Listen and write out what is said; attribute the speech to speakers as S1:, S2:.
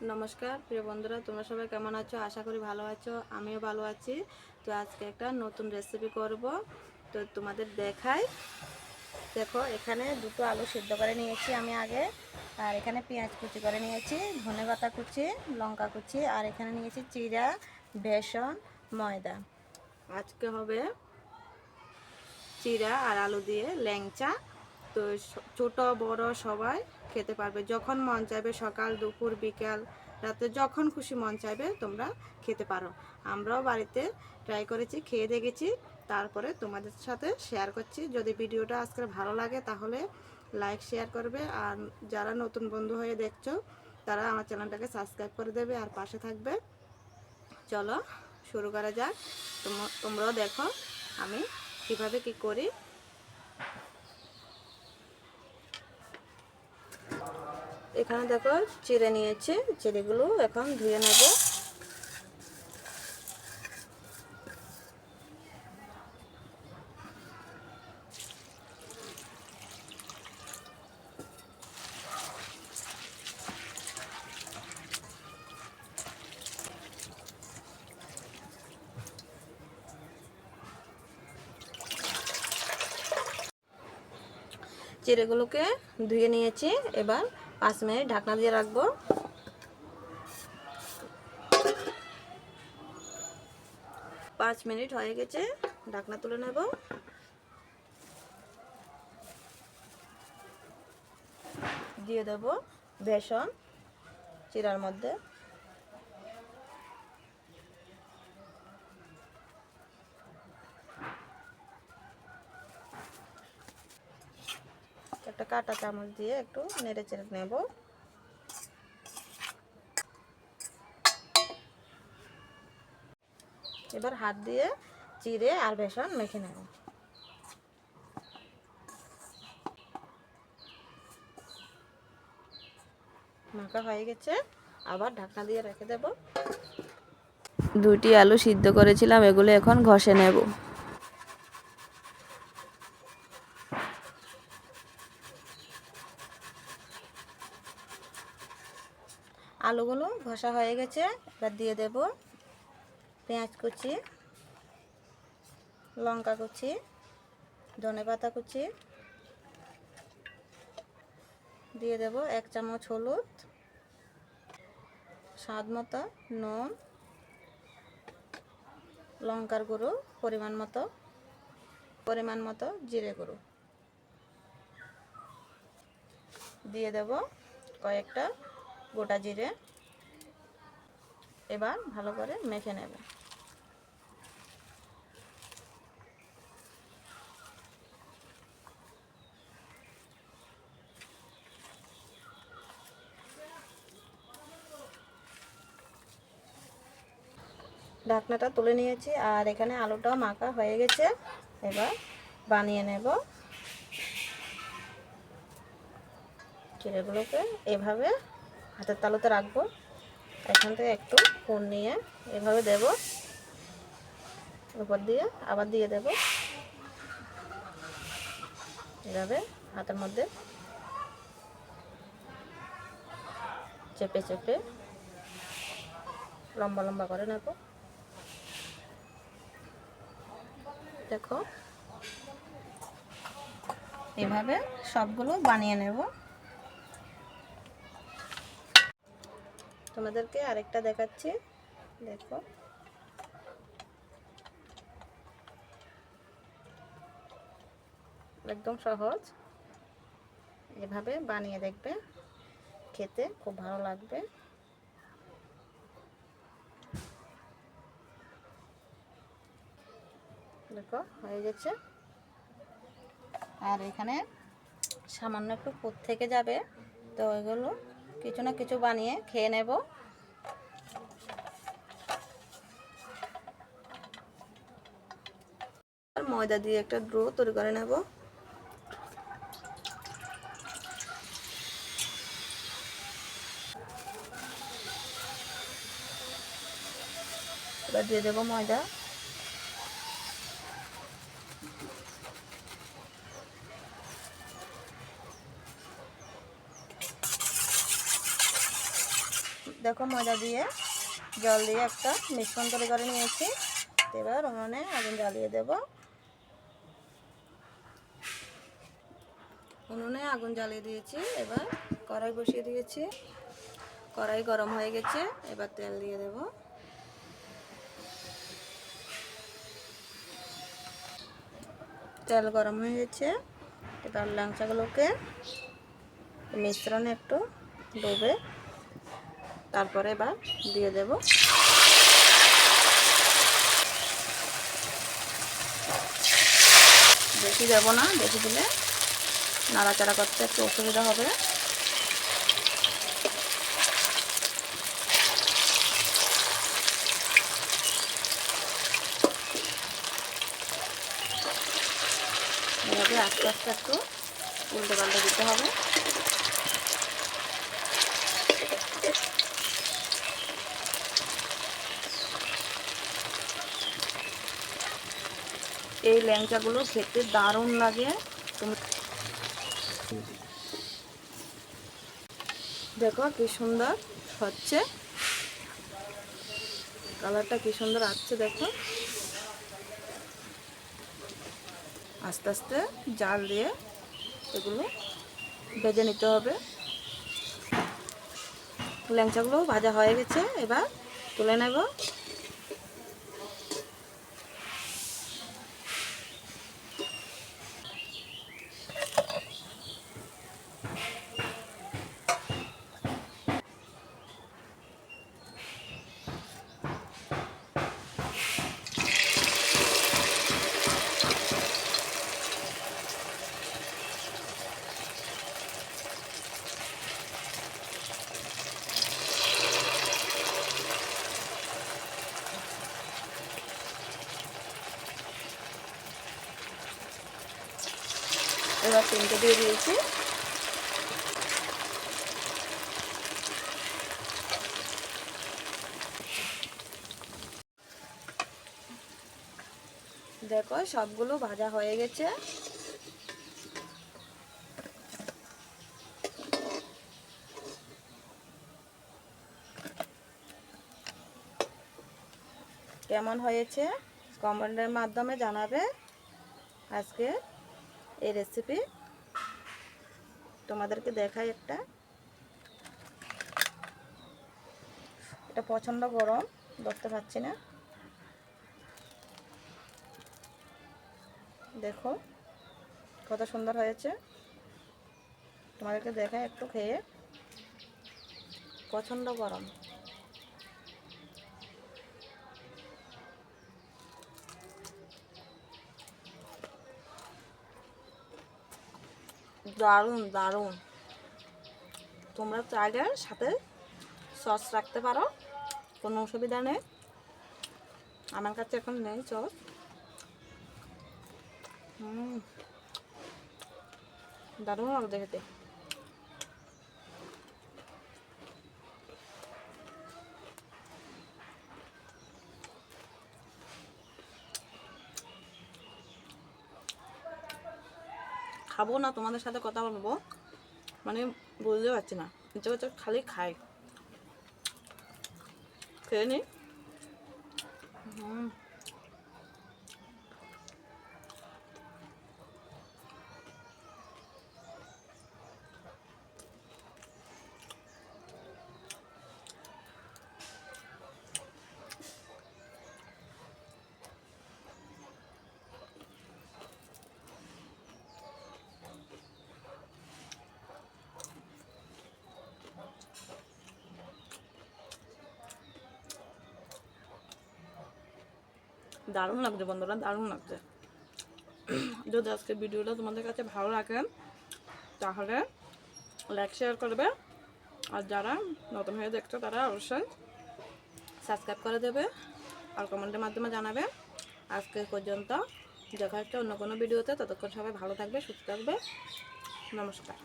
S1: নমস্কার প্রিয় বন্ধুরা, তোমরা সবাই কেমন আছো? আশা করি ভালো আছো, আমিও ভালো আছি। তো আজকে একটা নতুন রেসিপি করব, তো তোমাদের দেখাই। দেখো, এখানে দুটো আলু সিদ্ধ করে নিয়েছি আমি আগে, আর এখানে পেঁয়াজ কুচি করে নিয়েছি, ধনেপাতা কুচি, লঙ্কা কুচি, আর এখানে নিয়েছি জিরা, বেসন, ময়দা। আজকে হবে চিড়া আর আলু দিয়ে ল্যাংচা। তো ছোট বড় সবাই খেতে পারবে, যখন মন চাইবে, সকাল দুপুর বিকাল রাতে যখন খুশি মন চাইবে তোমরা খেতে পারো। আমরাও বাড়িতে ট্রাই করেছি, খেয়ে দেখেছি, তারপরে তোমাদের সাথে শেয়ার করছি। যদি ভিডিওটা আজকে ভালো লাগে তাহলে লাইক শেয়ার করবে, আর যারা নতুন বন্ধু হয়ে দেখছো তারা আমার চ্যানেলটাকে সাবস্ক্রাইব করে দেবে আর পাশে থাকবে। চলো শুরু করা যাক। তোমরাও দেখো আমি কিভাবে কি করি। এখানে দেখো চিড়ে নিয়েছি, চিড়েগুলো এখন ধুয়ে নেব। চিড়েগুলোকে ধুয়ে নিয়েছি, এবার 5 মিনিট ঢাকনা দিয়ে রাখবো। 5 মিনিট হয়ে গেছে, ঢাকনা তুলে নেব। দিয়ে দেব বেসন চিড়ার মধ্যে। একটা কাঁটা চামচ দিয়ে একটু নেড়ে চেড়ে নেব। এবার হাত দিয়ে চিড়ে আর বেসন মেখে নেব। মাখা হয়ে গেছে, আবার ঢাকনা দিয়ে রেখে দেব। দুটি আলু সিদ্ধ করেছিলাম, এগুলো এখন ঘষে নেব। আলুগুলো ঘষা হয়ে গেছে, এবার দিয়ে দেব পেঁয়াজ কুচি, লঙ্কা কুচি, ধনেপাতা কুচি, দিয়ে দেব 1 চামচ হলুদ, স্বাদ মতো নুন, লঙ্কার গুঁড়ো পরিমাণ মতো জিরে গুঁড়ো, দিয়ে দেব কয়েকটা গোটা জিরে। এবার ভালো করে মেখে নেব। ঢাকনাটা তুলে নিয়েছি, আর এখানে আলুটাও মাখা হয়ে গেছে। এবার বানিয়ে নেব। চিড়েগুলোকে এভাবে হাতের তালুতে রাখবো, এখান থেকে একটু পুর নিয়ে এভাবে দেব, উপর দিয়ে আবার দিয়ে দেব, এভাবে হাতের মধ্যে চেপে চেপে লম্বা লম্বা করে নেব। দেখো এভাবে সবগুলো বানিয়ে নেব। তোমাদেরকে আরেকটা দেখাচ্ছি, দেখো একদম সহজ, এভাবে বানিয়ে দেখবে, খেতে খুব ভালো লাগবে। দেখো হয়ে গেছে, আর এখানে সামান্য একটু পুর থেকে যাবে, তো এগুলো কিছু না কিছু বানিয়ে খেয়ে নেব। ময়দা দিয়ে একটা ডো তৈরি করে নেব। এবার দিয়ে দেবো ময়দা, দেখো ময়দা দিয়ে জল দিয়ে একটা মিশ্রণ তৈরি করে নিয়েছি। এবার উনুনে আগুন জ্বালিয়ে দেব। উনুনে আগুন জ্বালিয়ে দিয়েছি। এবার কড়াই বসিয়ে দিয়েছি। কড়াই গরম হয়ে গেছে। এবার তেল দিয়ে দেব। তেল গরম হয়ে গেছে। এবার ল্যাংচাগুলোকে মিশ্রণে একটু ডুবে তারপরে এবার দিয়ে দেব। বেশি দেব না, বেশি দিলে নাড়াচাড়া করতে একটু অসুবিধা হবে। এভাবে আস্তে আস্তে একটু উল্টে পাল্টে দিতে হবে। এই ল্যাংচাগুলো খেতে দারুণ লাগে। দেখো কি সুন্দর হচ্ছে, কালারটা কি সুন্দর আসছে দেখো। আস্তে আস্তে জাল দিয়ে এগুলো ভেজে নিতে হবে। ল্যাংচাগুলো ভাজা হয়ে গেছে। এবার তুলে নেব। এবার তিনটে দিয়ে দিয়েছি। দেখো সবগুলো ভাজা হয়ে গেছে। কেমন হয়েছে কমেন্টের মাধ্যমে জানাবে। আজকে এই রেসিপি তোমাদেরকে দেখাই একটা। এটা প্রচণ্ড গরম, ধরতে পারছি না। দেখো কত সুন্দর হয়েছে। তোমাদেরকে দেখাই একটু খেয়ে। প্রচণ্ড গরম। দারুণ দারুণ। তোমরা চাইলে সাথে সস রাখতে পারো, কোনো অসুবিধা নেই। আমার কাছে এখন নেই সস। দারুণ লাগছে খেতে। খাবো না তোমাদের সাথে কথা বলবো, মানে বুঝতে পারছি না। ইচ্ছে করছে খালি খাই। খেয়ে নি। দারুণ লাগছে বন্ধুরা, দারুণ লাগছে। যদি আজকে ভিডিওটা তোমাদের কাছে ভালো লাগে তাহলে লাইক শেয়ার করবে। আর যারা নতুন হয়ে দেখছো তারা অবশ্যই সাবস্ক্রাইব করে দেবে আর কমেন্টের মাধ্যমে জানাবে। আজকে পর্যন্ত দেখা হচ্ছে অন্য কোনো ভিডিওতে। ততক্ষণ সবাই ভালো থাকবে, সুস্থ থাকবে। নমস্কার।